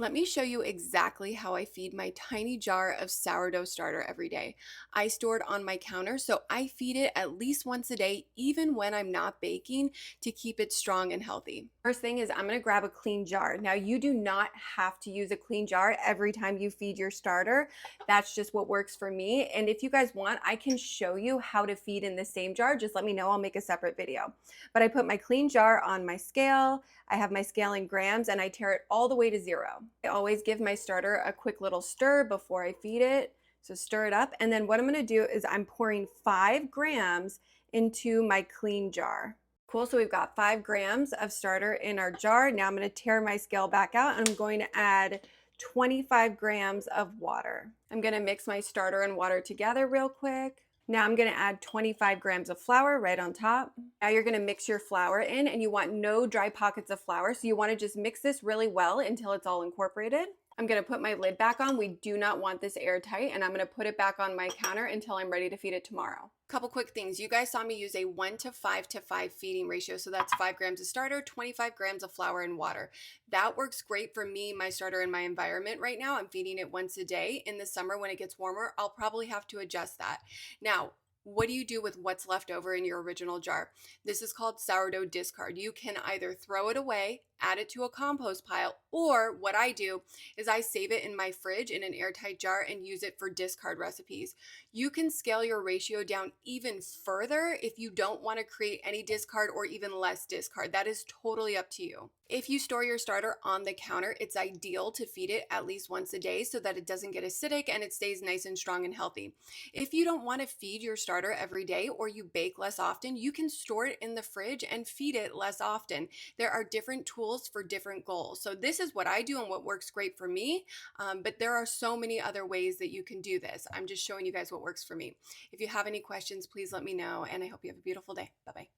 Let me show you exactly how I feed my tiny jar of sourdough starter every day. I store it on my counter, so I feed it at least once a day, even when I'm not baking, to keep it strong and healthy. First thing is I'm gonna grab a clean jar. Now, you do not have to use a clean jar every time you feed your starter. That's just what works for me. And if you guys want, I can show you how to feed in the same jar. Just let me know, I'll make a separate video. But I put my clean jar on my scale. I have my scale in grams and I tare it all the way to 0. I always give my starter a quick little stir before I feed it. So stir it up. And then what I'm gonna do is I'm pouring 5 grams into my clean jar. Cool, so we've got 5 grams of starter in our jar. Now I'm gonna tare my scale back out and I'm going to add 25 grams of water. I'm gonna mix my starter and water together real quick. Now I'm gonna add 25 grams of flour right on top. Now you're gonna mix your flour in and you want no dry pockets of flour. So you wanna just mix this really well until it's all incorporated. I'm gonna put my lid back on. We do not want this airtight, and I'm gonna put it back on my counter until I'm ready to feed it tomorrow. Couple quick things. You guys saw me use a 1:5 feeding ratio. So that's 5 grams of starter, 25 grams of flour and water. That works great for me, my starter, and my environment right now. I'm feeding it once a day. In the summer, when it gets warmer, I'll probably have to adjust that. Now, what do you do with what's left over in your original jar? This is called sourdough discard. You can either throw it away, add it to a compost pile, or what I do is I save it in my fridge in an airtight jar and use it for discard recipes. You can scale your ratio down even further if you don't want to create any discard or even less discard. That is totally up to you. If you store your starter on the counter, it's ideal to feed it at least once a day so that it doesn't get acidic and it stays nice and strong and healthy. If you don't want to feed your starter every day or you bake less often, you can store it in the fridge and feed it less often. There are different tools for different goals. So this is what I do and what works great for me. But there are so many other ways that you can do this. I'm just showing you guys what works for me. If you have any questions, please let me know. And I hope you have a beautiful day. Bye-bye.